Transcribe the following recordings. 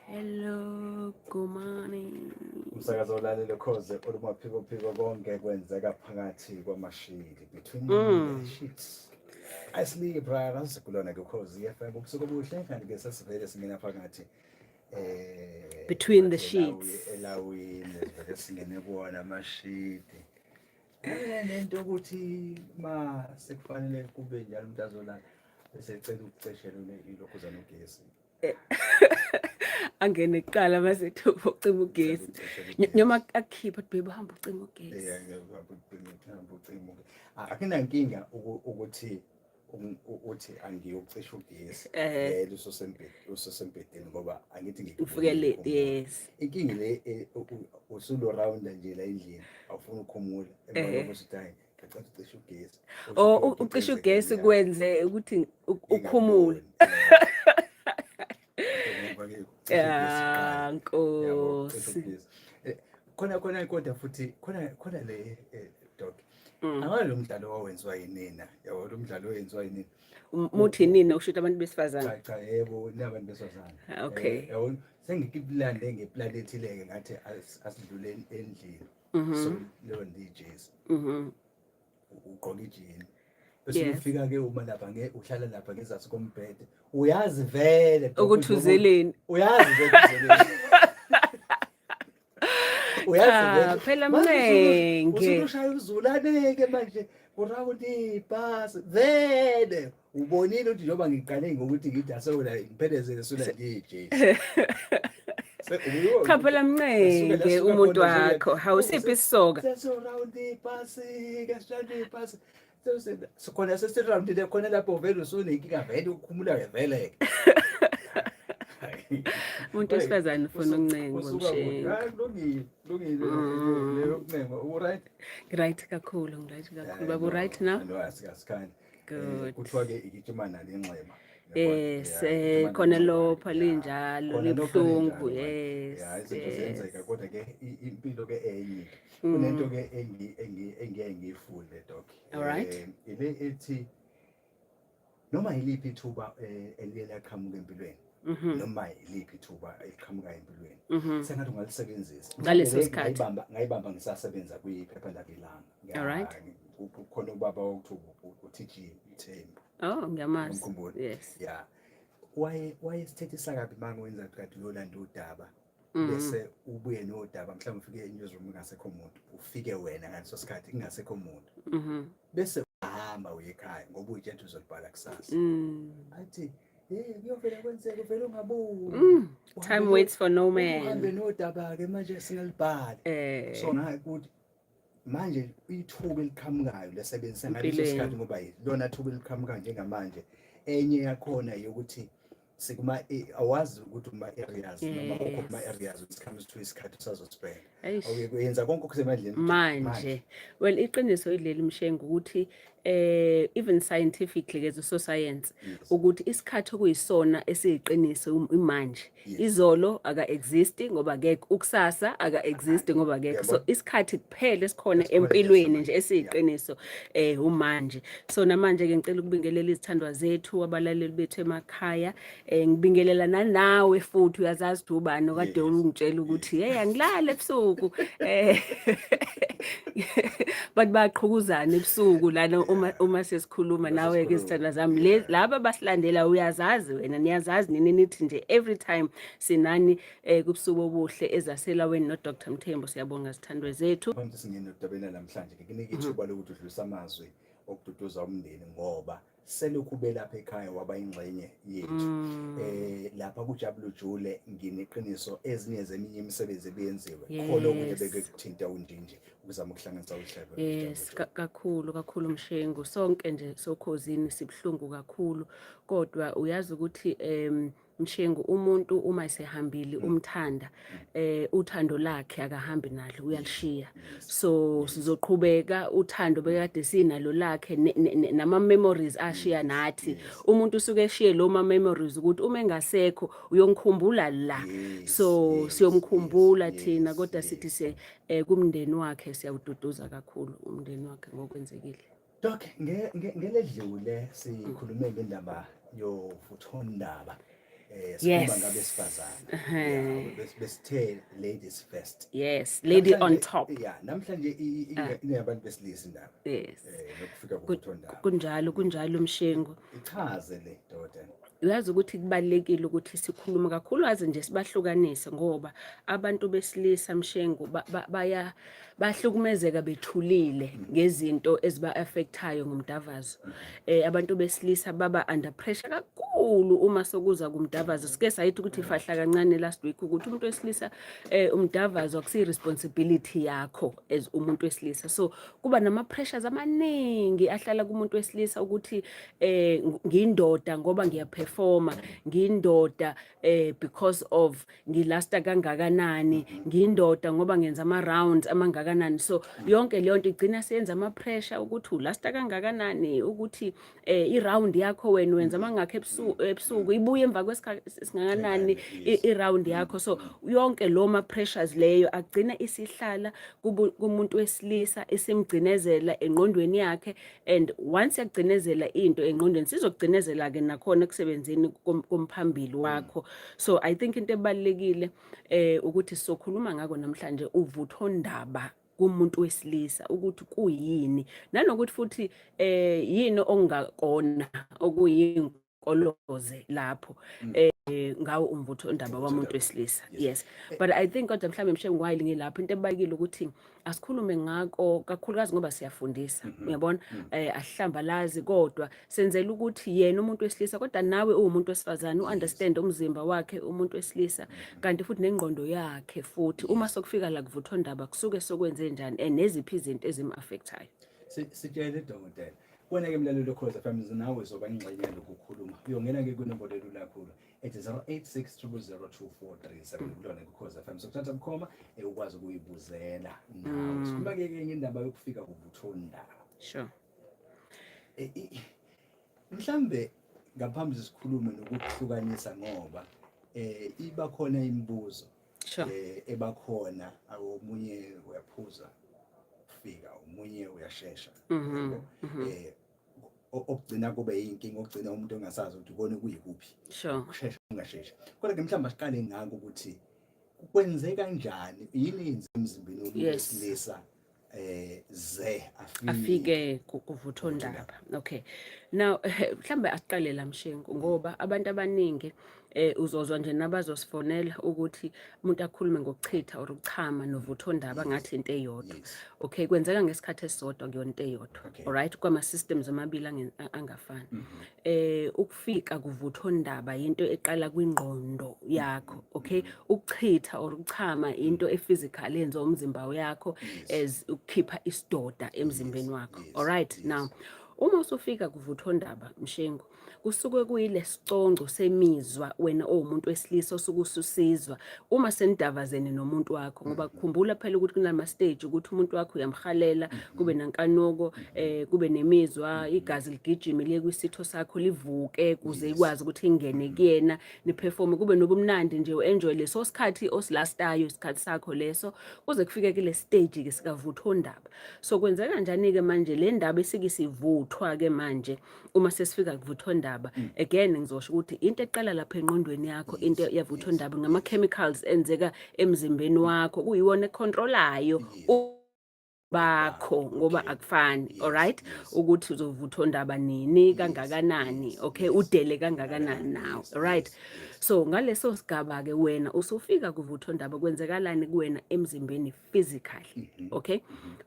Hello, good morning. Umsakazo olalele khoze olumaphiko konke kwenzeka phakathi kwamashidi between the Mm, sheets. Asilike prior asikulona ke khoze FM ubusuku obuhle kanti ke sesivele singena phakathi between the bathi sheets. elawini sivele singene kuwona amashidi. Nento ukuthi ma sekufanele kube njalo umuntu azolala bese ecela ukuceshela ilokhuzana ugesi. Angene kuqala mase thuba ucima Ecela ugesi. ukuceshela ugesi. Noma akukhipha ukuthi babe hamba ucima ugesi. akunankinga ukuthi uthi angiyocisha ugesi vele usosempedeni ngoba angithi Ufike late, ngikhumule. yes. Inkinga le usulo rawunda nje la endlini awufuni ukukhumula emva kokuthi uthi hayi ngicela ucisha ugesi Ucisha ugesi kwenze ukuthi ukhumule. cisha Nkosi. ugesi khona kodwa futhi khona le doc angalo mdlalo owenziwa yinina yabo lo mdlalo owenziwa yinina Muthi nini ushuthi abantu besifazane? cha yebo nabantu besifazane Okay. yabo sengikiplande ngeplanethi leke ngathi asidlule endlini so leyo DJs ugqoka ijini bese Yes. ufika ke uma lapha uhlala lapha ngezathu kombhede uyazi vele Ukuthi uzeleni. uyazi vele uyazi Phela mncenge. usushaya uzulane ke manje urawundi ibhasi vele ubonile ukuthi njoba ngiqale ngokuthi ngithi asewona ngiphelezele sona DJ Cha phela mncenge umuntu wakho awusiphi isisoka. sesorawundi ibhasi ke sishaya ibhasi sikhona sesirawundi le khona lapho vele usunenkinga vele ukhumula vele Umuntu wesifazane ufuna uncengo mshengo. Kulungile leyo kuncengo uright Right kakhulu, Babu right now? no asikhani Good. kuthiwa ke igijima nale inxeba Yes, khona lo phalinjalo libhlungu, yes. ya izinto ziyenzeka kodwa ke impilo ke enye kunento ke engiye ngiyifunde doc Alright. ile ethi noma yiliphi ithuba eliye laqhamuka empilweni noma yiliphi ithuba eliqhamuka empilweni sengathi ungalisebenzisa Ngaleso sikhathi. ngayibamba ngisasebenza kwiphephandaba ilanga Alright. khona ubaba okuthuba uTG Mthembu Oh, ngiyamazi. umkhumbulo Yes. ya wayesithethisa kabi manje wenza kade uyolanda udaba bese ubuye nodaba mhlawumbe ufike e-newsroom kungasekho umuntu ufike wena ngaleso sikhathi kungasekho umuntu bese uhamba uye ekhaya ngoba uyijethe uzolibhala kusasa athi kuyovela kwenzeka uvela ungabuyi Time waits for no uhambe man. nodaba ke manje singalibhala so naye ukuthi manje ithuba eliqhamukayo lesebenzisa ngaleso sikhathi ngoba lona thuba eliqhamukayo njengamanje enye yakhona yokuthi sikuma awazi ukuthi uma areas noma ukuma areas it comes to isikhathi sazospend awuyenza konke okusemandleni Manje well iqiniso ileli mshengo ukuthi even scientifically ke so science ukuthi isikhathi okuyisona esiyiqiniso imanje izolo aka exist ngoba akekho ukusasa aka exist ngoba akekho so isikhathi kuphela esikhona empilweni nje esiyiqiniso umanje so namanje ke ngicela ukubingelela izithandwa zethu abalaleli bethu emakhaya ngibingelela nawe futhi uyazazi ukuthi ubani okade ungitshela ukuthi hey angilale ebusuku but baqhukuzana ebusuku lana uma sesikhuluma nawe ke izithandwa zami laba basilandela uyazazi wena niyazazi nini nithi nje every time sinani kubusuku obuhle ezaselaweni no Dr Mthembu siyabonga izithandwa zethu manje singene udabena namhlanje ngikunike ithuba lokuthi udlulisa amazwi okududuza umndeni ngoba selokhu belapha ekhaya waba ingxenye yethu lapha kuJabulu Jule ngineqiniso ezinye zeminye imisebenzi ebenziwe khona okunye bekuthinta undinje ukuzama ukuhlanganisa uhlelo yes kakhulu mshengu sonke nje sokhosini sibhlungu kakhulu kodwa uyazi ukuthi mshengu umuntu uma esehambile umthanda uthando lakhe akahambi nalo uyalishiya so sizoqhubeka uthando bekade sinalo lakhe nama memories ashiya nathi umuntu usuke eshiye lo ma memories ukuthi uma engasekho uyongikhumbula la so siyomkhumbula thina kodwa sithi kumndeni wakhe siyawududuza kakhulu umndeni wakhe ngokwenzekile Doc ngeledlule sikhulume ngendaba yovuthondaba sikhuluma ngabesifazana besithe ladies first. Yes, lady on top. Namhlanje inabantu besilisa indaba. Nokufika kuvuthondaba. Kunjalo Mshengu. Ichaze le doda. Uyazi ukuthi kubalekile ukuthi sikhuluma kakhulu aze nje sibahlukanise ngoba abantu besilisa Mshengu bahlukumezeka bethulile ngezinto eziba affectayo ngumdavazo. Abantu besilisa baba under pressure kakhulu uma sokuza kumdavazo. Sike sayithi ukuthi ifahla kancane last week ukuthi umuntu wesilisa umdavazo akusi responsibility yakho as umuntu wesilisa. So kuba nama pressures amaningi ahlala kumuntu wesilisa ukuthi ngindoda ngoba ngiyaperforma, ngindoda because of ngilasta kangakanani, ngindoda ngoba ngenza ama rounds amangakanani. So yonke leyo nto igcina senza ama pressure ukuthi ulasta kangakanani, ukuthi i-round yakho wena wenza mangakho ebusuku ibuye emva kwesingakanani i-round yakho. So yonke lo ma pressures leyo agcina isihlala kumuntu wesilisa isimgcinezela engqondweni yakhe, and once yagcinezela into engqondweni sizogcinezela ke nakhona kusebenzeni komphambili wakho. So I think into ebalekile ukuthi sokhuluma ngako namhlanje uvuthondaba kumuntu wesilisa ukuthi kuyini, nanokuthi futhi yini ongakona okuyinkoloze lapho ngawo umvuthondaba wamuntu wesilisa. Yes, but I think kodwa mhlawumbe Mshengu wayili ngilapho into ebalekile ukuthi asikhulume ngako kakhulukazi ngoba siyafundisa, uyabona, asihlambalazi kodwa senzela ukuthi yena umuntu wesilisa kodwa nawe umuntu wesifazane uunderstand umzimba wakhe umuntu wesilisa, kanti futhi nengqondo yakhe futhi uma sokufika la kuvuthondaba kusuke sokwenze njani neziphi izinto ezim-affectayo. Sitshele dokotela, wena ke mlalelo Ukhozi FM nawe zoba ingxenye lokukhuluma uyongena ke kunombolo lakhulu ethi 0860002437 kulona Ukhozi FM sokuthatha bukhoma ukwazi ukuyibuzela nawe. Sikhuluma ke enye indaba yokufika kuvuthondaba. Sure. Mhlambe ngaphambi sikhulume nokuhlukanisa ngoba iba khona imibuzo ebakhona omunye uyaphuza ufika umunye uyashesha okugcina kube yinkinga, okugcina umuntu ongasazi ukuthi ubone kuyikuphi. Sure. Ushesha ungashesha. Kodwa ke mhlawumbe siqale ngako ukuthi kwenzeka kanjani yini yenza emzimbeni womuntu wesilisa ze afike kuvuthondaba. Okay, now mhlambe asiqale la Mshengu ngoba abantu abaningi uzozwa nje nabazosifonela ukuthi umuntu akhulume ngokuchitha or ukuchama novuthondaba ngathi into eyodwa. Okay, kwenzeka ngesikhathi esisodwa kuyona into eyodwa. Alright, kwama systems amabili angafani. Ukufika kuvuthondaba into eqala kwingqondo yakho. Okay, ukuchitha or ukuchama into ephysical enza umzimba wakho as ukukhipha isidoda emzimbeni wakho. Alright, now uma usufika kuvuthondaba Mshengu kusuke kuyile siconco semizwa wena umuntu wesilisa osukusizwa uma senidavazene nomuntu wakho, ngoba kukhumbula phela ukuthi kunama stage ukuthi umuntu wakho uyamhalela, kube nankanuko, kube nemizwa, igazi ligijime liye kwisitho sakho livuke kuze ikwazi ukuthi ingene kuyena niperform, kube nobumnandi nje uenjoy leso sikhathi osilastayo isikhathi sakho leso kuze kufike kule stage ke sikavuthondaba. So kwenzeka kanjani ke manje le ndaba esikisivuthwa ke manje uma sesifika kuvuthondaba? Again ngizosho ukuthi into eqala lapha engqondweni yakho, into yavuthondaba ngama chemicals enzeka emzimbeni wakho kuyiwona econtrolayo bakho ngoba akufani. Alright, ukuthi uzovuthondaba nini kangakanani, okay, udele kangakanani nawe. Alright, so ngaleso sigaba ke wena usufika kuvuthondaba kwenzekalani kuwena emzimbeni physically. Okay,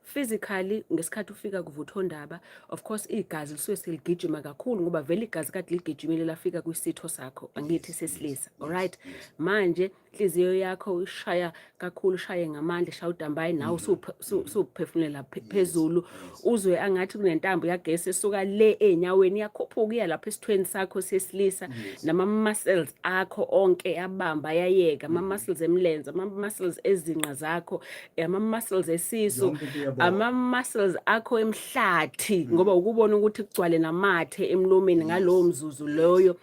physically ngesikhathi ufika kuvuthondaba of course igazi lisuke seligijima kakhulu ngoba vele igazi kade ligijimile lafika kwisitho sakho angithi sesilisa. Alright, manje inhliziyo yakho ishaya kakhulu, ishaye ngamandla, ishaya udambayi nawe usuphefumulela phezulu, uzwe angathi kunentambo yagesi esuka le enyaweni yakhuphuka iya lapha esithweni sakho sesilisa, nama muscles akho onke abamba yayeka, ama muscles emlenze, ama muscles ezinqa zakho, ama muscles esisu, ama muscles akho emhlathi ngoba ukubona ukuthi kugcwale namathe emlomeni ngalowo mzuzu loyo.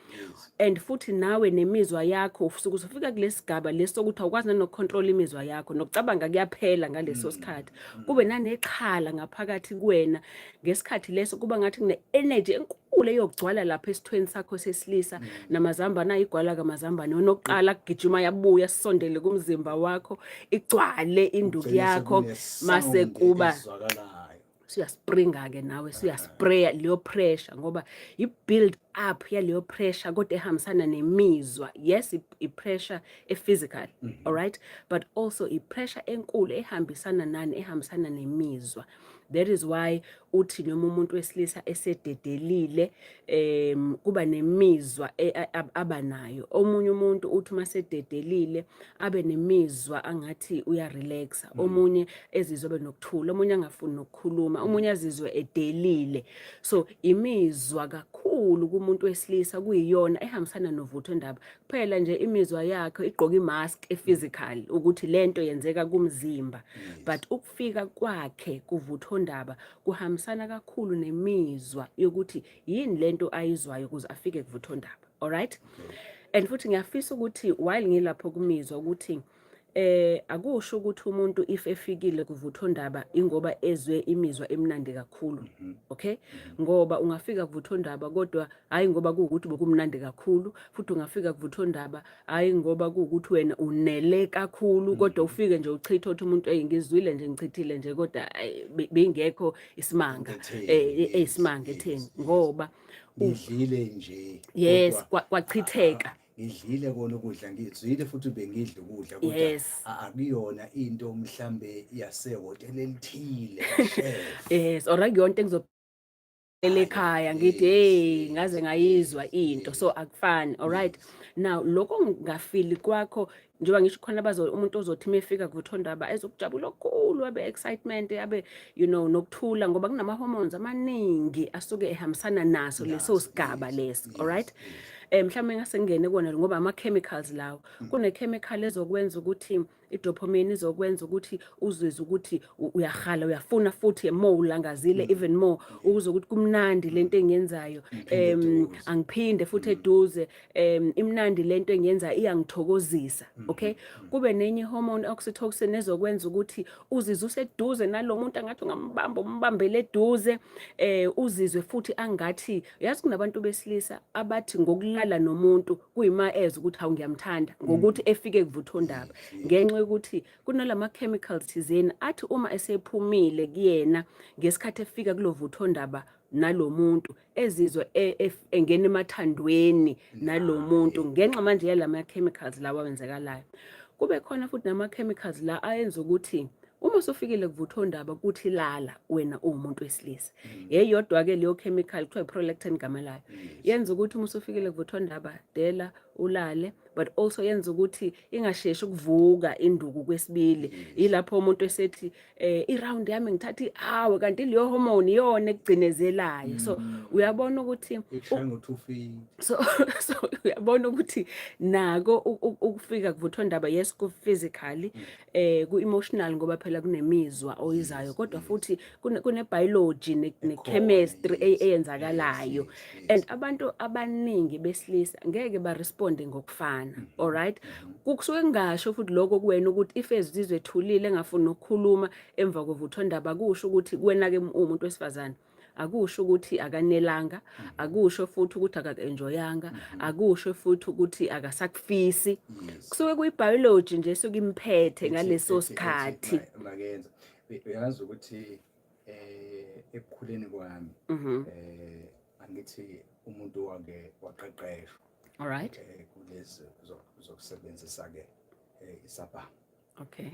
And futhi nawe nemizwa yakho usuke usufika kulesigaba leso ukuthi awukwazi nokucontrol imizwa yakho, nokucabanga kuyaphela ngaleso sikhathi. Kube nanexhala ngaphakathi kuwena ngesikhathi leso kuba ngathi kune-energy enkulu eyogcwala lapha esithweni sakho sesilisa namazambane ayigwala kamazambane onokuqala kugijima yabuya sisondele kumzimba wakho igcwale induku yakho mase kuba suyaspringa-ke nawe suyaspraya leyo pressure ngoba i-build up yaleyo pressure kodwa ehambisana nemizwa. Yes, i-pressure e-physical, alright, but also i-pressure enkulu ehambisana nani, ehambisana nemizwa. That is why uthi noma umuntu wesilisa esededelile kuba nemizwa abanayo. Omunye umuntu uthi masededelile abe nemizwa angathi uyarelaxa, omunye ezizwe benokuthula, omunye angafuni nokukhuluma, omunye azizwe edelile. So imizwa kakhulu kumuntu wesilisa kuyiyona ehambisana novuthondaba. Kuphela nje imizwa yakhe igqoka imask e-physical ukuthi lento yenzeka kumzimba, but ukufika kwakhe kuvuthondaba kuhambisana kakhulu nemizwa yokuthi yini lento ayizwayo ukuze afike kuvuthondaba. Alright? And futhi ngiyafisa ukuthi while ngilapho kumizwa ukuthi akusho ukuthi umuntu if efikile kuvuthondaba ingoba ezwe imizwa emnandi kakhulu. Okay? Ngoba ungafika kuvuthondaba kodwa hayi ngoba kuukuthi bokumnandi kakhulu, futhi ungafika kuvuthondaba hayi ngoba kuukuthi wena unele kakhulu kodwa ufike nje uchitha uthi umuntu ngizwile nje ngichithile nje kodwa bengekho isimanga isimanga etheni ngoba ngidlile nje. Yes, kwachitheka. Ngidlile kona ukudla ngizwile futhi bengidla ukudla kodwa akuyona into mhlambe yasehotela elithile chef. Yes, or akuyona into ekhaya ngithi hey ngaze ngayizwa into, so akufani. Alright, now lokho ngafili kwakho njengoba ngisho khona umuntu ozothi mefika kuvuthondaba ezokujabula okukhulu abe excitement abe nokuthula ngoba kunama hormones amaningi asuke ehambisana naso leso sigaba leso. Alright, mhlawumbe ngase ngene kona ngoba ama chemicals lawo kune chemical ezokwenza ukuthi i-dopamine izokwenza ukuthi uzizwe ukuthi uyahala uyafuna futhi more ulangazile even more ukuze ukuthi kumnandi lento engiyenzayo angiphinde futhi eduze imnandi lento engiyenza iyangithokozisa. Okay, kube nenye hormone oxytocin ezokwenza ukuthi uzizwe useduze nalomuntu angathi umbambele eduze uzizwe futhi angathi uyazi kunabantu besilisa abathi ngokulala nomuntu kuyima eze ukuthi hawu ngiyamthanda ngokuthi efike kuvuthondaba ngenxa ukuthi kunalama chemicals thizeni athi uma esephumile kuyena ngesikhathi efika kulovuthondaba nalomuntu ezizwe engene emathandweni nalomuntu ngenxa manje yalama chemicals lawa wenzekalayo. Kube khona futhi nama chemicals la ayenza ukuthi uma usufikile kuvuthondaba kuthi lala wena umuntu wesilisa. Yeyodwa ke leyo chemical kuthiwa prolactin gama layo. Yenza ukuthi uma usufikile kuvuthondaba dela ulale, but also yenza ukuthi ingasheshi ukuvuka induku kwesibili. Ilapho umuntu esethi i-round yami ngithatha i-hour kanti leyo hormone iyona ekugcinezelayo. So uyabona ukuthi so uyabona ukuthi nako ukufika kuvuthondaba yes ku physically ku emotional ngoba phela kunemizwa oyizayo kodwa futhi kune biology ne chemistry eyenzakalayo and abantu abaningi besilisa ngeke ba respond ngokufana. Alright, kusuke ngisho futhi lokho kuwena ukuthi if ezizwe ethulile engafuni ukukhuluma emva kovuthondaba kusho ukuthi kuwena ke umuntu wesifazane akusho ukuthi akanelanga, akusho futhi ukuthi akaenjoyanga, akusho futhi ukuthi akasakufisi. Kusuke kuyibiology nje sokumphethe ngaleso sikhathi. Makenza uyazi ukuthi ekukhuleni kwami angithi umuntu wake waqeqeshwa. Alright, kulezi zokusebenzisa ke isabha. Okay,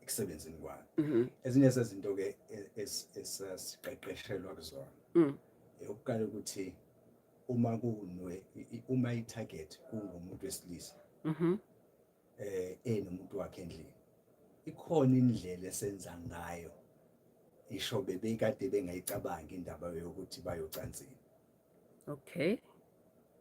Ekusebenzini kwami ezinye zezinto ke esasiqeqeshelwa kuzona ukuqala ukuthi uma i-target kungumuntu wesilisa nomuntu wakhe endlini ikhona indlela esenza ngayo isho bebekade bengayicabanga indaba yokuthi bayocansini. Okay,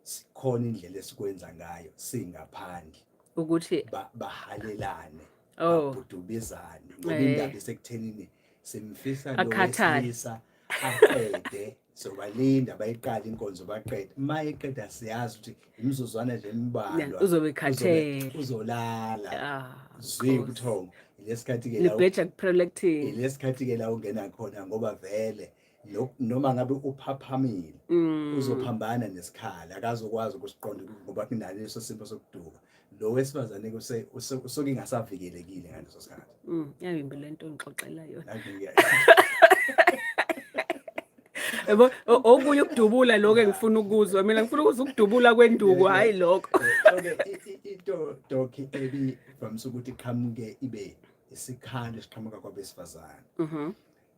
Sikhona indlela esikwenza ngayo singaphandle ukuthi bahalelane babudubezane ngoba indaba esekuthenini semfisa lo wesilisa aqede so balinda bayiqala inkonzo baqede mayeqeda siyazi ukuthi imizuzwana nje embalwa uzobe khathele uzolala zwi ubuthongo lesikhathi ke libheja kuprolactin lesikhathi ke la ungena khona ngoba vele noma ngabe uphaphamile uzophambana nesikhala akazokwazi ukusiqonda ngoba kunaleso simo sokuduka lo wesifazane usuke ingasavikelekile ngaleso sikhathi yayimbi lento ngixoxela yona yebo okunye ukudubula lokho engifuna ukuzwa mina ngifuna ukuzwa ukudubula kwenduku hayi lokho into doki ebi vamisa ukuthi iqhamuke ibe isikhalo esiqhamuka kwabesifazane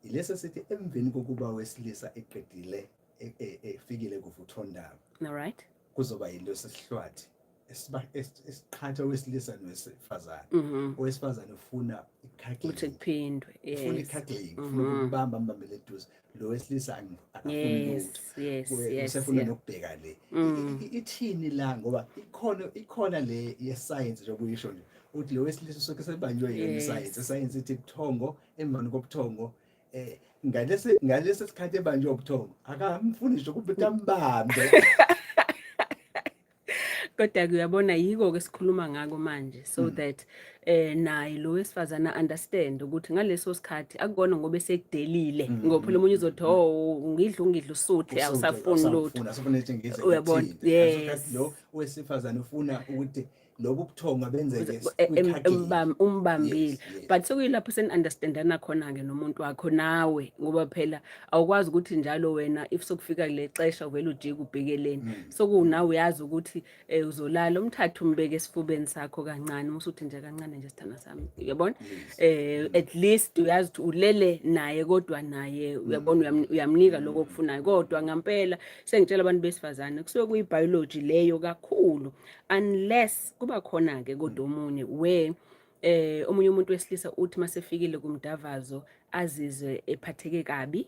ilesa sithi emveni kokuba wesilisa eqedile efikile kuvuthondaba all right kuzoba yilo sesihlwathi esiqhatha wesilisa nowesifazane owesifazane ufuna ukuthi kuphindwe ufuna icuddling ufuna ukubamba mbambele eduze lo wesilisa akafuni lutho usefuna nokubheka le ithini la ngoba ikhona le yescience njengoba nje uthi lo wesilisa usuke sebanjwe yona iscience ithi ubuthongo emvani kobuthongo ngalesi sikhathi ebanjwe ubuthongo akamfuni nje ukuthi ambambe kodwa uyabona yiko ke sikhuluma ngako manje so that naye lo wesifazana understand ukuthi ngaleso sikhathi akukona ngoba sekudelile ngoba phela umunye uzothi ngidla usuthe awusafuni lutho asifuna ukuthi ngize uyabona lo wesifazana ufuna ukuthi lobu buthongo benzeke umbambile but sokuyilapho sen-understandana khona-ke nomuntu wakho nawe ngoba phela awukwazi ukuthi njalo wena if sokufika kule xesha uvele ujike ubhekeleni sokunawe uyazi ukuthi uzolala umthathu umbeke esifubeni sakho kancane usuthi nje kancane nje sithana sami uyabona at least uyazi ukuthi ulele naye kodwa naye uyabona uyamnika lokho okufunayo kodwa ngempela sengitshela abantu besifazane kusuke kuyibiology leyo kakhulu unless kuba khona ke kodwa omunye omunye umuntu wesilisa uthi masefikile kumdavazo azizwe ephatheke kabi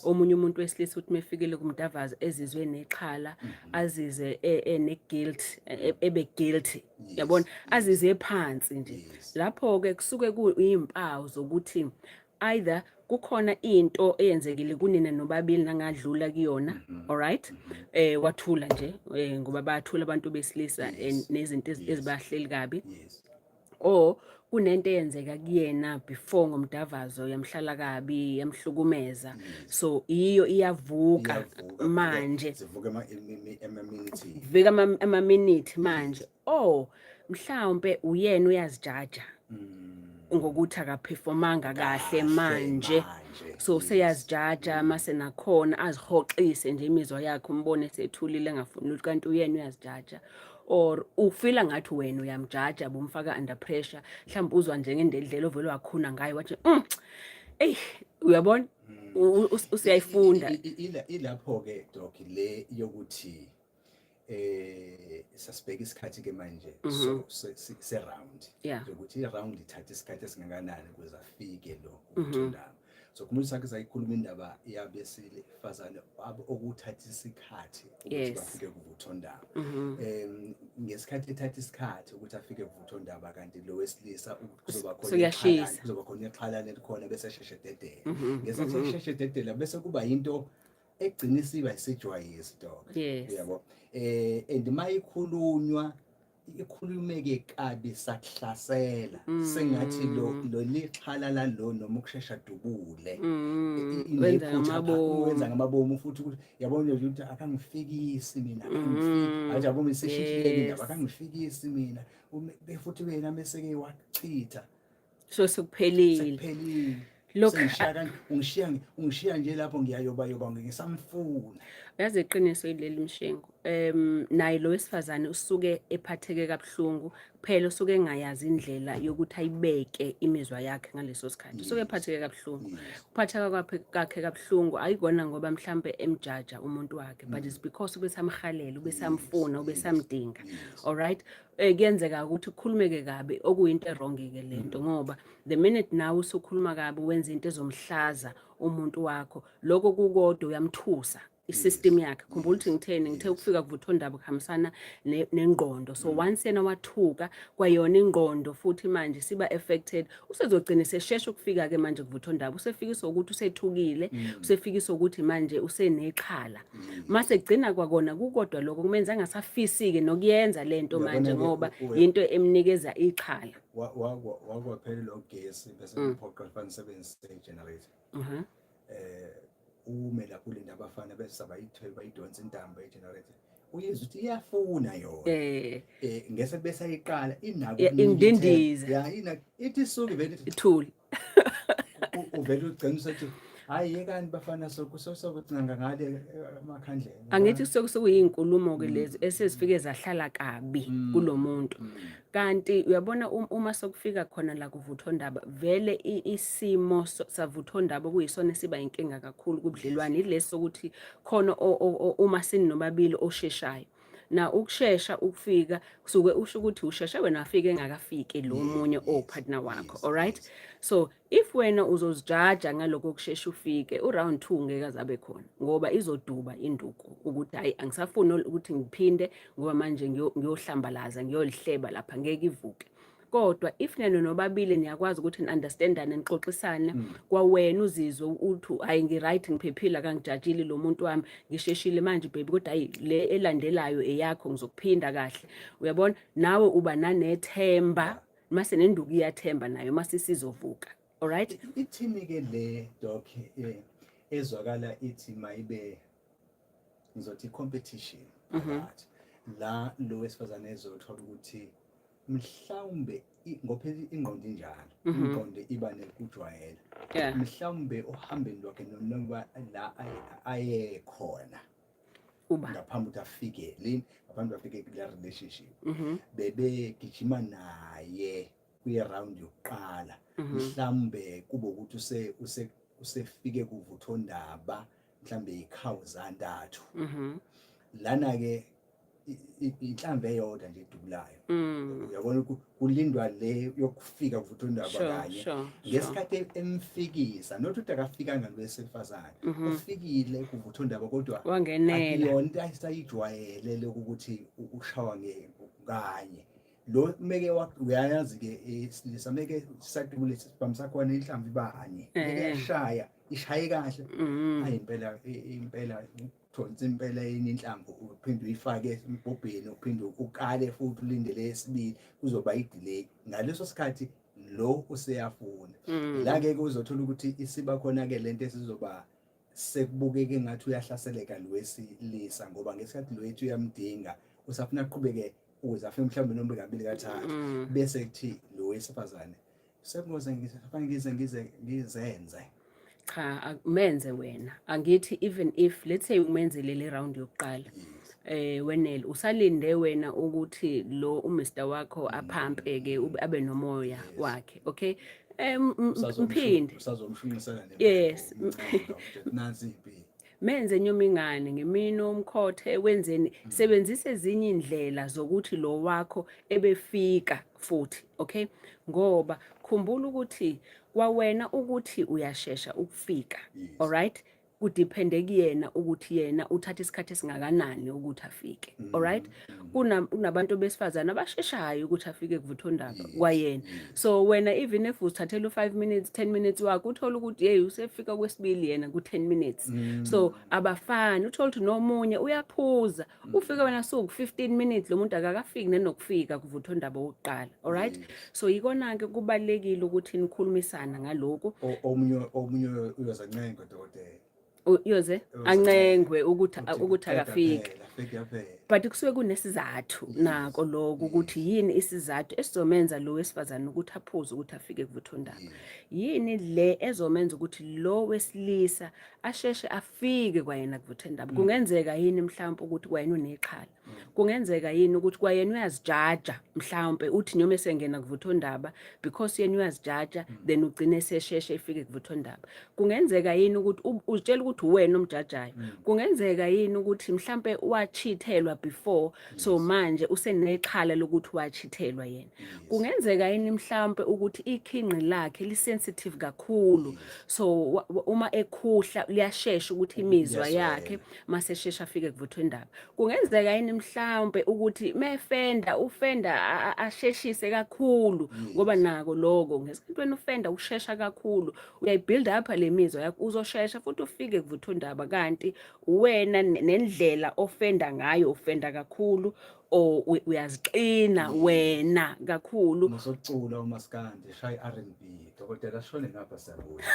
omunye umuntu wesilisa uthi mefikile kumdavazo ezizwe nexhala azizwe ene guilt ebe guilty yabona azizwe phansi nje lapho ke kusuke kuyimpawu zokuthi either kukhona into eyenzekile kunina nobabili nangadlula kuyona all right wathula nje ngoba bayathula abantu besilisa nezinto ezibahleli kabi or kunento eyenzeka kuyena before ngomdavazo yamhlala kabi yamhlukumeza so iyo iyavuka manje sivuka ama-minute manje mhlawumbe uyena uyazijaja ngokuthi akaperformanga kahle manje so seyazijaja mase nakhona azihoxise nje imizwa yakhe umbone sethulile engafuni lutho kanti uyena uyazijaja or ufila ngathi wena uyamjaja bomfaka under pressure mhlawumbe uzwa nje ngendlela ovela wakhuna ngayo wathi uyabona usiyayifunda ilapho ke doc le yokuthi sasibheka isikhathi ke manje so se-round ukuthi i-round ithatha isikhathi esingakanani ukuze afike lo uthundaba so kumuntu sakhe sayikhuluma indaba yabesifazane okuthatha isikhathi ukuthi bafike kuvuthondaba ngesikhathi ethatha isikhathi ukuthi afike kuvuthondaba kanti lo wesilisa kuzoba khona ixhalane elikhona bese sheshededela ngesikhathi sheshededela bese kuba into egcinisa iba isejwayezi dog uyabo and mayikhulunywa ikhulumeke kabi sakuhlasela sengathi lo lixhala lo noma ukushesha dubule wenza ngamabomu futhi ukuthi yabona nje ukuthi akangifikisi mina akangifiki athi yabo misishishile indaba akangifikisi mina futhi wena bese ke wachitha so sekuphelile lokho ungishiya nje lapho ngiyayoba ngisamfuna yazi iqiniso ileli mshengo naye lo wesifazane usuke ephatheke kabuhlungu phela usuke engayazi indlela yokuthi ayibeke imizwa yakhe ngaleso sikhathi usuke ephatheke kabuhlungu uphatheka kwakhe kabuhlungu ayikona ngoba mhlambe emjaja umuntu wakhe but it's because ubesamhalela ubesamfuna ubesamdinga all right kuyenzeka ukuthi ukukhulumeke kabi okuyinto errong ke lento ngoba the minute nawe usukhuluma kabi wenza into ezomhlaza umuntu wakho lokho kukodwa uyamthusa isystem yakhe. Khumbula ukuthi ngitheni, ngithe ukufika kuvuthondaba kuhambisana nengqondo. So once yena wathuka kwayona ingqondo futhi manje siba affected, usezogcina seshesha ukufika ke manje kuvuthondaba, usefikiswa ukuthi usethukile, usefikiswa ukuthi manje usenexhala. Mase gcina kwakona kukodwa lokho kumenza angasafisi ke nokuyenza lento manje ngoba into emnikeza ixhala. Wakwaphela lo gesi bese uphoqa kufanele sebenzise generator. Ume lapho kulinda abafana bese bayidonsa intambo ye-generator, uyezwa ukuthi iyafuna yona ngese bese ayiqala inako indindiza ithi suke vele ithuli uvele ugcina usethi hayi yekani bafana sokuthi ngangale amakhandlela. Angithi sekuyinkulumo ke lezi esezifike zahlala kabi kulomuntu. Kanti uyabona uma sokufika khona la kuvuthondaba vele isimo savuthondaba kuyisona siba inkinga kakhulu kubudlelwane, ilesi sokuthi khona uma sininobabili osheshayo. Na ukushesha ukufika kusuke usho ukuthi ushesha wena afike engakafiki lo munye partner wakho. Alright, so if wena uzozijaja ngaloko ukushesha ufike uround 2 ngeke azabe khona ngoba izoduba induku ukuthi hayi angisafuni ukuthi ngiphinde ngoba manje ngiyohlambalaza ngiyolihleba lapha ngeke ivuke. Kodwa if neno nobabili niyakwazi ukuthi ni-understandane nixoxisane kwawena uzizwe uthi hayi ngiright ngiphephile akangijajile lo muntu wami ngisheshile manje baby kodwa hayi le elandelayo eyakho ngizokuphinda kahle. Uyabona nawe uba nanethemba mase nenduku iyathemba nayo mase sizovuka. Alright, ithini ke le doc ezwakala ithi mayibe ngizothi competition phakathi la lo wesifazane ezothola ukuthi mhlawumbe ngophela ingqondo injalo ingqondo iba nekujwayela mhlawumbe uhambeni lwakhe noma la ayekhona ngaphambi ukuthi afike lini, ngaphambi afike kule relationship bebe gijima naye kuye round yokuqala mhlawumbe kube ukuthi usefike kuvuthondaba mhlawumbe ikhawu zantathu lana ke inhlamvu eyodwa nje edubulayo. Uyabona kulindwa le yokufika kuvuthondaba kanye ngesikhathi emfikisa not ukuthi akafikanga lwesifazane ufikile kuvuthondaba kodwa akuyona into ayisayijwayele lokuthi ushawa kanye lo meke uyayazi ke isilisa meke saqubule sibhamu sakhona inhlamvu ibanye iyashaya ishaye kahle impela thonsi impela inhlamvu uphinde uyifake embhobheni uphinde ukale futhi ulindele esibili kuzoba idelay ngaleso sikhathi lo useyafuna la ke uzothola ukuthi isiba khona ke lento esizoba sekubukeke ngathi uyahlaseleka lwesilisa ngoba ngesikhathi lo ethu uyamdinga usafuna aqhubeke ukuze afike mhlawumbe noma kabili kathathu bese kuthi lo wesifazane sekunoze ngizenze cha akumenze wena. Angithi even if let's say umenzele le round yokuqala wenele usalinde wena ukuthi lo uMr wakho aphampe ke abe nomoya wakhe. Okay, mphinde usazomshumisana yes nansi impilo menze nyoma ingane ngemini omkhothe wenzeni sebenzisa ezinye indlela zokuthi lo wakho ebefika futhi. Okay, ngoba khumbula ukuthi kwawena ukuthi uyashesha ukufika. Alright, kudiphende kuyena ukuthi yena uthatha isikhathi esingakanani ukuthi afike. Alright, kunabantu besifazana abasheshayo ukuthi afike kuvuthondaba kwayena. So wena even if uthathela 5 minutes 10 minutes wakho uthola ukuthi hey usefika kwesibili yena ku 10 minutes. So abafani uthola ukuthi nomunye uyaphuza ufika wena suku 15 minutes lo muntu akakafiki nenokufika kuvuthondaba oqala. Alright, so yikona ke kubalekile ukuthi nikhulumisana ngaloko. Omunye uyozancenga dokotela uyoze ancengwe ukuthi akafiki, but kusuke kunesizathu nako lokho ukuthi yini isizathu esizomenza lo wesifazane ukuthi aphuze ukuthi afike kuvuthondaba. Yini le ezomenza ukuthi lo wesilisa asheshe afike kwayena kuvuthondaba. Kungenzeka yini mhlawumbe ukuthi kwayena unexhala, kungenzeka yini ukuthi kwayena uyazijaja mhlawumbe uthi noma esengena kuvuthondaba because yena uyazijaja then ugcine sesheshe efike kuvuthondaba. Kungenzeka yini ukuthi utshela ukuthi uwena omjajayo kungenzeka yini ukuthi mhlambe wachithelwa before so manje usenexhala lokuthi wachithelwa yena kungenzeka yini mhlambe ukuthi ikhinqi lakhe lisensitive kakhulu so uma ekhuhla liyashesha ukuthi imizwa yakhe mase shesha afike kuvuthwa indaba kungenzeka yini mhlambe ukuthi ufenda asheshise kakhulu ngoba nako lokho ngesikhathi wena ufenda ushesha kakhulu uyayibuild up le mizwa yakho uzoshesha futhi ufike kuvuthwa indaba kanti wena nendlela ofenda ngayo ufenda kakhulu uyaziqina wena kakhulu Ngizocula umaskandi shay R&B dokotela shone ngapha siyabuya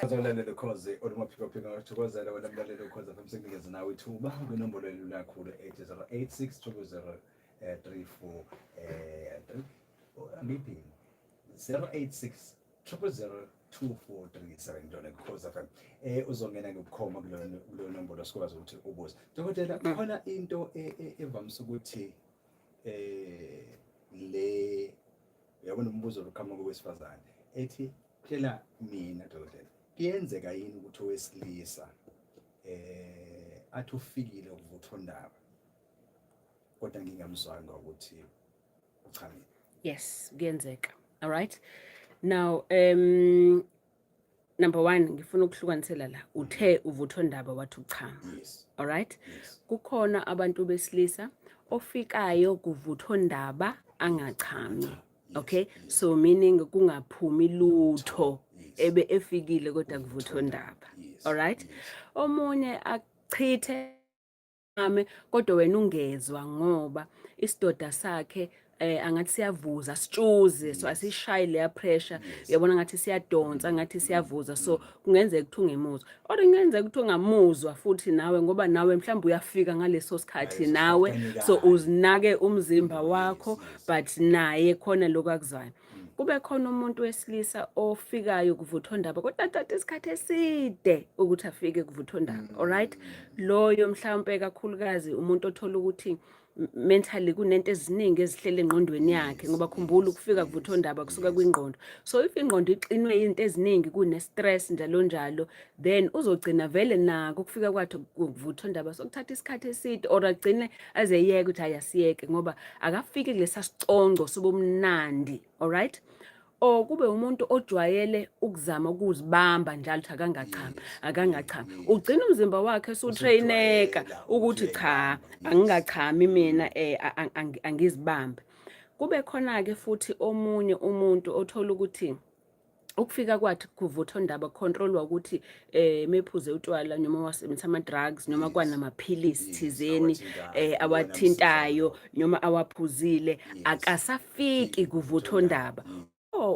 Azolalela cause oluma phika ngithokozela wena mlalelo cause afemsengeze nawe ithuba kwinombolo elula kakhulu 8086 34 ngiphi 086 0002437 ndona because FM uzongena ngokukhoma kulo nombolo sikwazi ukuthi ubuze dokotela khona into evamise ukuthi le yabona umbuzo lokhama kwesifazane ethi tshela mina dokotela kuyenzeka yini ukuthi owesilisa athi ufikile ukuvuthwa indaba kodwa ngingamzwanga ukuthi uchamile yes kuyenzeka all right now number 1 ngifuna ukuhlukanisela la uthe uvuthwa indaba wathi uchama yes all right yes kukhona abantu besilisa ofikayo kuvuthwa indaba angachami okay so meaning kungaphumi lutho ebe efikile kodwa kuvuthwa indaba all right omunye achithe kodwa wena ungezwa ngoba isidoda sakhe angathi siyavuza sichuze so asishaye leya pressure uyabona ngathi siyadonsa ngathi siyavuza so kungenzeka ukuthi ungemuzwa or ingenzeka ukuthi ungamuzwa futhi nawe ngoba nawe mhlawumbe uyafika ngaleso sikhathi nawe so uzinake umzimba wakho but naye khona lokuzwayo kube khona umuntu wesilisa ofikayo kuvuthwa indaba kodwa athatha isikhathi eside ukuthi afike kuvuthwa indaba all right loyo mhlawumbe kakhulukazi umuntu othola ukuthi mentally kunento eziningi ezihlele engqondweni yakhe ngoba khumbula ukufika kuvuthwa indaba kusuka kwingqondo so if ingqondo iqinwe izinto eziningi kune stress njalo then uzogcina vele nako ukufika kwakhe kuvuthwa indaba sokuthatha isikhathi eside or agcine azeyeke ukuthi ayasiyeke ngoba akafiki kulesa sicongo sobumnandi all right kube umuntu ojwayele ukuzama ukuzibamba njalo akangachami ugcina umzimba wakhe usutraineka ukuthi cha angingachami mina angizibambe kube khona ke futhi omunye umuntu othola ukuthi ukufika kwathi kuvuthwa indaba controlwa ukuthi mephuze utshwala noma wasebenzisa ama drugs noma kwanamaphilisi thizeni awathintayo noma awaphuzile akasafiki kuvuthwa indaba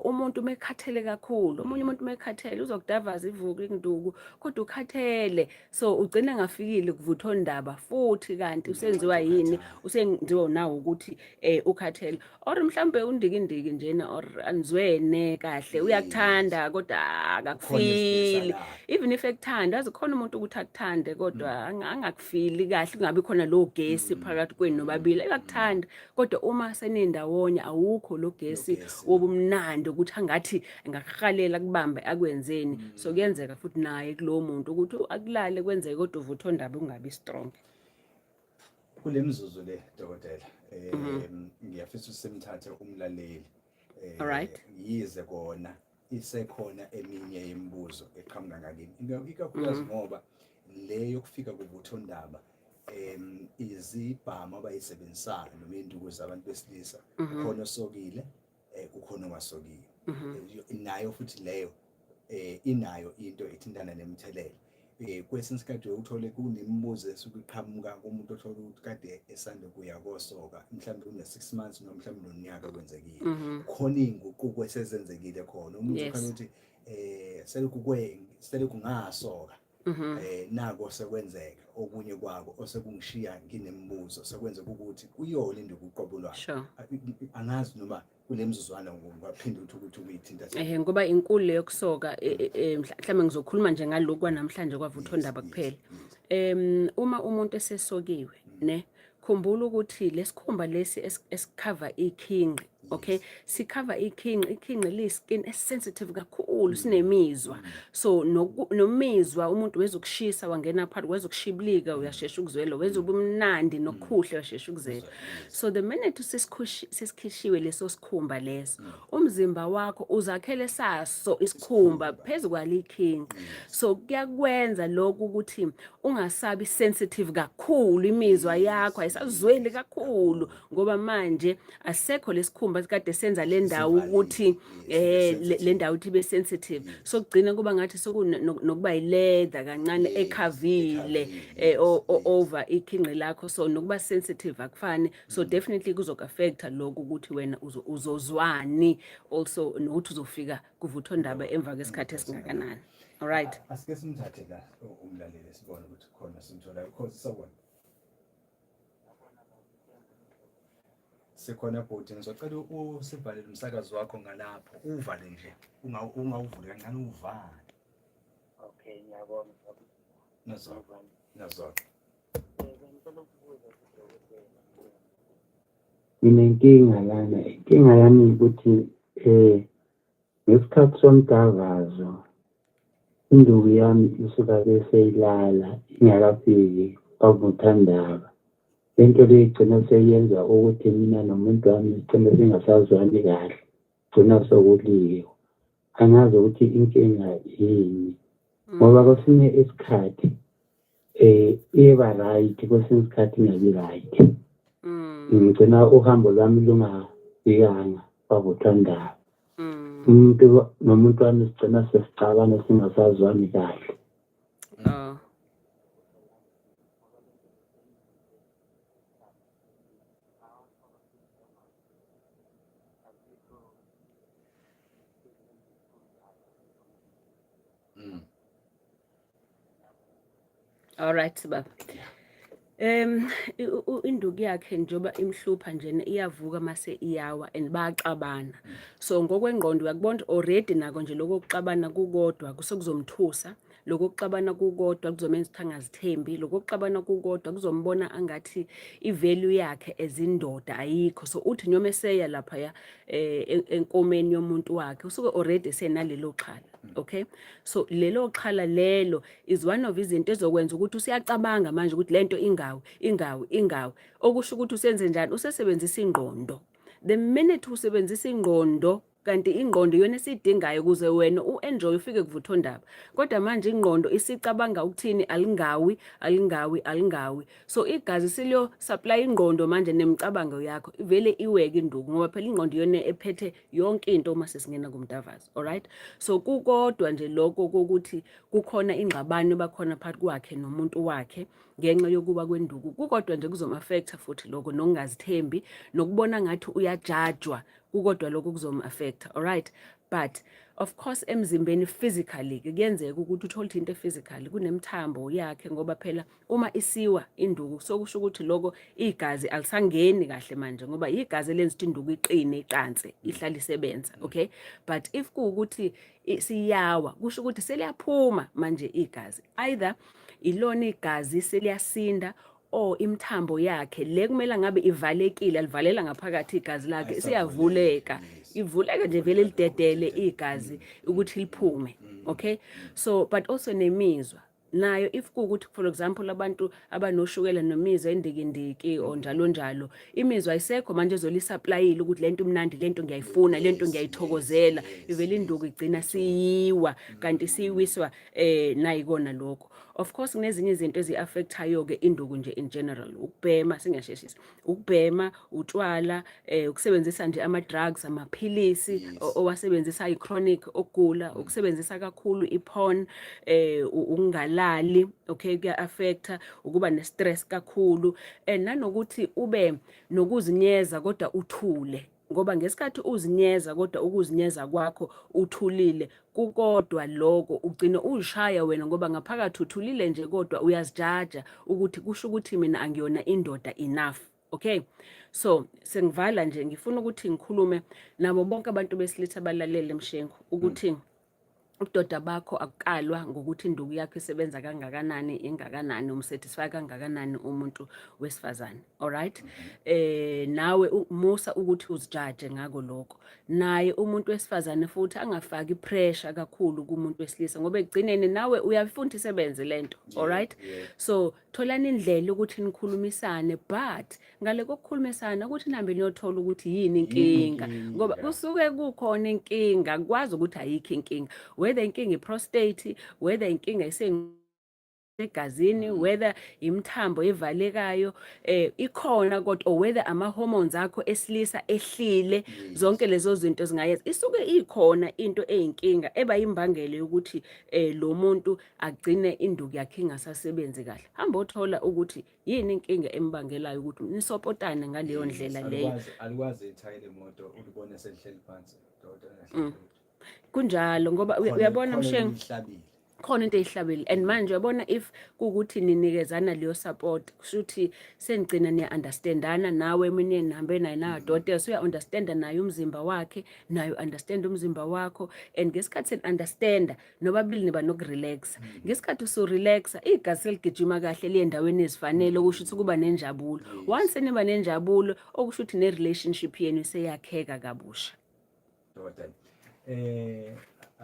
umuntu mekhathele kakhulu omunye umuntu mekhathele uzokudavaza ivuku induku kodwa ukhathele so ugcina ngafikile kuvuthwa indaba futhi kanti usenziwa yini usenziwa nawo ukuthi ukhathele or mhlambe undikindiki njena or anizwene kahle uyakuthanda kodwa akakufili even if ekuthanda azikhona umuntu ukuthi akuthande kodwa angakufili kahle kungabi khona lo gesi phakathi kwenu nobabili ekuthanda kodwa uma senindawonye awukho lo gesi wobumnandi ukuthi angathi engakhalela kubambe akwenzeni so kuyenzeka futhi naye kulowo muntu ukuthi akulale kwenzeke kodwa uvuthwa indaba ungabi strong kule mzuzu le dokotela ngiyafisa usemthathe umlaleli alright yize kona isekhona eminye imibuzo eqhamuka ngakini ikakhulukazi ngoba le yokufika kuvuthwa indaba izibhamu abayisebenzisayo noma induku zabantu besilisa khona osokile kukhona ongasokile nayo futhi leyo inayo into ethintana nemthelelo kwesinye isikhathi uthole kunemibuzo esukuqhamuka kumuntu othola ukuthi kade esande kuya kosoka mhlawumbe une 6 months noma mhlawumbe nonyaka kwenzekile khona inguquko esezenzekile khona umuntu ukhala ukuthi sele kungasoka nako sekwenzeka okunye kwako osekungishiya nginembuzo sekwenzeka ukuthi kuyole into ukuqobulwana angazi noma kulemzuzwana ngaphinda ukuthi uyithinta ngoba inkulu leyo kusoka mhlawumbe ngizokhuluma nje ngalokho kwanamhlanje kwavuthwa indaba kuphela uma umuntu esesokiwe ne khumbula ukuthi lesikhumba lesi esikhava ikhinqi Okay, sikhava ikhinqi li-skin sensitive kakhulu sinemizwa. So nomizwa umuntu wezokushisa wangena phakathi wezokushibilika uyashesha ukuzwela wezobumnandi nokukhuhle uyashesha ukuzwela. So the minute sesikhishiwe leso sikhumba leso umzimba wakho uzakhele saso isikhumba phezulu kwalikhinqi. So kuyakwenza lokho ukuthi ungasabi sensitive kakhulu imizwa yakho ayisazweli kakhulu ngoba manje asekho lesikhumba kade senza le ndawo ukuthi le ndawo ithi be sensitive. So kugcina kuba ngathi sokunokuba yileather kancane ekhavile over ikhinqi lakho, so nokuba sensitive akufani. So definitely kuzoku-affecta lokho ukuthi wena uzozwani also nokuthi uzofika kuvuthondaba emva kwesikhathi esingakanani. All right, asike simthathe la umlaleli sibone ukuthi khona simthola because sawona sekhona bhodi ngizocela usivalele umsakazo wakho ngalapho uvale nje ungawuvuli kancane uvale. Okay, ngiyabona. Nazona Inkinga lana, inkinga yami ukuthi ngesikhathi somdavazo induku yami isuka beseyilala ingakafiki kwavuthandaba. Lento le igcina seyenza ukuthi mina nomuntu wami sigcine singasazwani kahle, gcina sokuliwe. Angazi ukuthi inkinga yini ngoba kwesinye isikhathi iba right, kwesinye isikhathi ingabi right. Ngigcina uhambo lwami lungafikanga kwavuthandaba. Umuntu nomuntu wami sigcina sesicabana singasazwani kahle. All right baba. Induku yakhe njoba imhlupha njena iyavuka mase iyawa and baxabana. So ngokwengqondo uyakubona already nako nje lokuxabana kukodwa kusokuzomthusa, lokuxabana kukodwa kuzomenza ukuthi angazithembi, lokuxabana kukodwa kuzombona angathi ivalue yakhe ezindoda ayikho. So uthi noma eseya lapha ya enkomeni yomuntu wakhe usuke already senalelo xhala. Okay, so lelo xhala lelo is one of izinto ezokwenza ukuthi usiyacabanga manje ukuthi lento ingawi okusho ukuthi usenze njani, usesebenzisa ingqondo. The minute usebenzisa ingqondo kanti ingqondo iyona esidingayo ukuze wena uenjoy ufike kuvuthondaba, kodwa manje ingqondo isicabanga ukuthini alingawi. So igazi siliyo supply ingqondo manje nemicabango yakho ivele iweke induku ngoba phela ingqondo iyona ephethe yonke into uma sesingena kumdavazo. All right, so kukodwa nje lokho kokuthi kukhona ingxabano bakhona phakathi kwakhe nomuntu wakhe ngenxa yokuba kwenduku, kukodwa nje kuzoma-affecta futhi lokho nokungazithembi nokubona ngathi uyajajwa, kukodwa lokho kuzoma-affecta. All right, but of course emzimbeni physically kuyenzeka ukuthi uthole into physically kunemthambo yakhe ngoba phela uma isiwa induku sokusho ukuthi lokho igazi alisangeni kahle manje ngoba igazi lenza ukuthi induku iqine iqanse ihlale isebenza. Okay, but if kuukuthi siyawa kusho ukuthi seliyaphuma manje igazi, either ilona igazi seliyasinda imthambo yakhe le kumele ngabe ivalekile alivalela ngaphakathi igazi lakhe siyavuleka, ivuleka nje vele lidedele igazi ukuthi liphume. Okay, so but also nemizwa nayo if kuukuthi for example abantu abanoshukela nomizwa endikindiki njalo imizwa ayisekho manje ezolisaplayile ukuthi lento imnandi, lento ngiyayifuna, lento ngiyayithokozela, ivele induku igcina siyiwa kanti siyiwiswa nayikona lokho. Of course kunezinye izinto ezi-affectayo ke induku nje in general, ukubhema singasheshisa, ukubhema, utshwala, ukusebenzisa nje ama-drugs, amaphilisi owasebenzisa i-chronic okugula, ukusebenzisa kakhulu i-porn, ukungalali. Okay, kuya-affecta, ukuba ne-stress kakhulu nanokuthi ube nokuzinyeza kodwa uthule ngoba ngesikhathi uzinyeza kodwa ukuzinyeza kwakho uthulile kukodwa lokho ugcina uzishaya wena ngoba ngaphakathi uthulile nje kodwa uyazijaja ukuthi kusho ukuthi mina angiyona indoda enough. Okay, so sengivala nje ngifuna ukuthi ngikhulume nabo bonke abantu besilisa abalalele Mshengu ukuthi ubudoda bakho akukalwa ngokuthi induku yakho isebenza kangakanani ingakanani umsatisfy kangakanani umuntu wesifazane. Alright, nawe musa ukuthi uzijaje ngako lokho. Naye umuntu wesifazane futhi angafaki pressure kakhulu kumuntu wesilisa ngoba egcineni nawe uyafuna isebenze lento. Alright, so tholani indlela ukuthi nikhulumisane, but ngale kokukhulumisana ukuthi nihambe niyothola ukuthi yini inkinga ngoba kusuke kukhona inkinga, kwazi ukuthi ayikho inkinga, whether inkinga i-prostate, whether inkinga egazini, whether imthambo evalekayo ikhona kodwa, whether ama-hormones akho esilisa ehlile, zonke lezo zinto zingayenza isuke ikhona into eyinkinga eba yimbangela yokuthi lo muntu agcine induku yakhe ingasasebenzi kahle. Hamba othola ukuthi yini inkinga embangelayo ukuthi nisopotane ngaleyo ndlela leyo. Alikwazi ithayile imoto ulibone selihleli phansi doda. Kunjalo ngoba uyabona Mshengu, khona into eyihlabile, and manje uyabona if kukuthi ninikezana leyo support kushuthi senigcina niya-understandana, nawe mina nihambe naye nadokotela so uya-understanda naye umzimba wakhe, naye understand umzimba wakho, and ngesikhathi seni-understanda nobabili niba nokurelaxa. Ngesikhathi usurelaxa igazi seligijima kahle liye endaweni ezifanele, okusho ukuthi kuba nenjabulo. Once niba nenjabulo okusho ukuthi ne-relationship yenu seyakheka kabusha. Doda,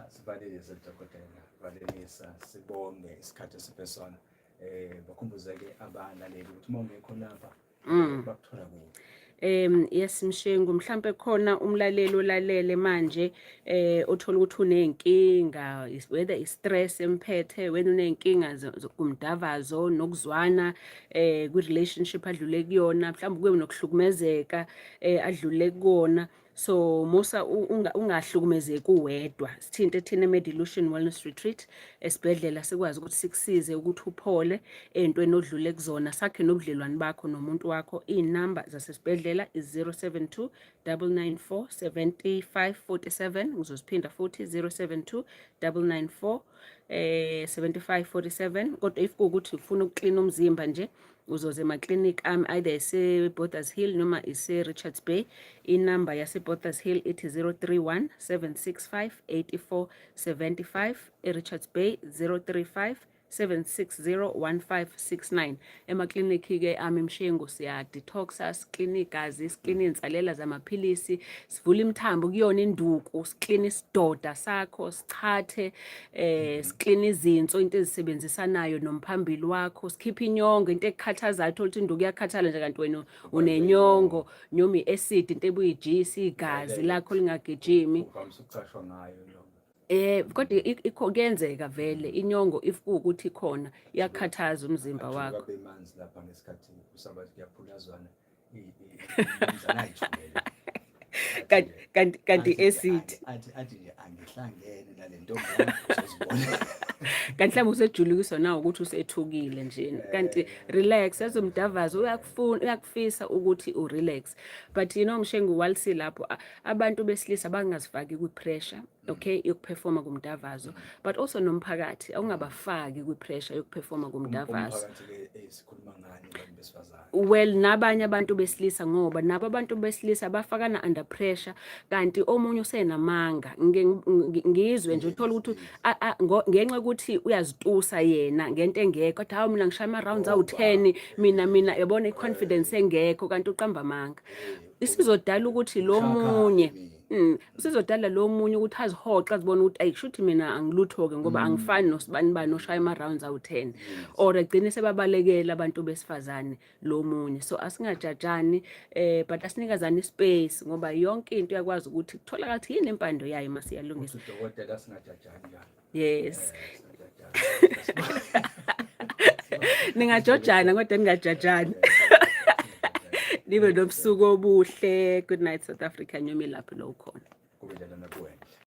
sibalelise dokotela, valelisa sibonge isikhathi esiphesona bakhumbuzeke abalaleli ukuthi uma ungekho lapha bakuthola kuphi. Yes Mshengu, mhlambe khona umlaleli olalele manje othola ukuthi unenkinga, whether i-stress emphethe, wena unenkinga zokumdavazo nokuzwana kwi-relationship adlule kuyona, mhlawumbe kube nokuhlukumezeka adlule kuyona. So musa ungahlukumezeki uwedwa, sithinte thina Medilution Wellness Retreat esibhedlela sikwazi ukuthi sikusize ukuthi uphole entweni odlule kuzona, sakhe nobudlelwano bakho nomuntu wakho. Inamba zasesibhedlela is 072 994 7547, ngizosiphinda futhi 072 994 7547. Kodwa if kuwukuthi ufuna ukuklina umzimba nje uzoze ema-clinic either ise-Botha's Hill noma ise-Richards Bay. Inamba yase-Botha's Hill ithi 031 765 8475, e-Richards Bay 035 7601569. Emakliniki-ke ami Mshengu siya-detoxa, siklina igazi, siklina iy'nsalela zamaphilisi, sivula imthambo kuyona induku, siklina isidoda sakho, sichathe, siklina izinso, into ezisebenzisanayo nomphambili wakho, sikhipha inyongo, into ekukhathazayo, thola ukuthi induku iyakhathala nje kanti wena unenyongo, noma i-acid, into ebuyijisi, igazi lakho lingagijimi. Ukucashwa ngayo Kodwa kuyenzeka vele inyongo if kuwukuthi khona iyakhathaza umzimba wakho. Babe manzi lapha ngesikhathi usabathi kuyaphulazwana imizana ayijubele. Kanti acid Athi nje angihlangene nale ntombi uzozibona. kanti mhlawumbe usejulukiswa nawe ukuthi usethukile nje, kanti relax, ezomdavazo uyakufisa ukuthi urelax. But you know Mshengu, walisi lapho abantu besilisa bangazifaki kwi-pressure, okay, yokuperforma kumdavazo, but also nomphakathi awungabafaki kwi-pressure yokuperforma kumdavazo. Well, nabanye abantu besilisa ngoba nabo abantu besilisa bafakana under pressure, kanti omunye usenamanga. Ngizwe nje uthola ukuthi ngenxa ukuthi uyazitusa yena ngento engekho, kodwa hawu mina ngishaya ama-rounds awu-10, mina yabona i-confidence engekho, kanti uqamba amanga. Isizodala ukuthi lo munye usizodala lo munye ukuthi azihoxe azibone ukuthi ayishuthi mina angilutho-ke ngoba angifani nosibani oshaya ama-rounds awu-10, or agcine sebabalekela abantu besifazane lo munye. So asingajajani but asinikezane ispace ngoba yonke into yakwazi ukuthi kutholakala ukuthi yini impando yayo masiyalungisa. Udokotela singajajani njalo. Yes. Ningajojana kodwa ningajajani. Nibe nobusuku obuhle. Good night South Africa, nyomi lapho lo khona. Kubelana kuwena.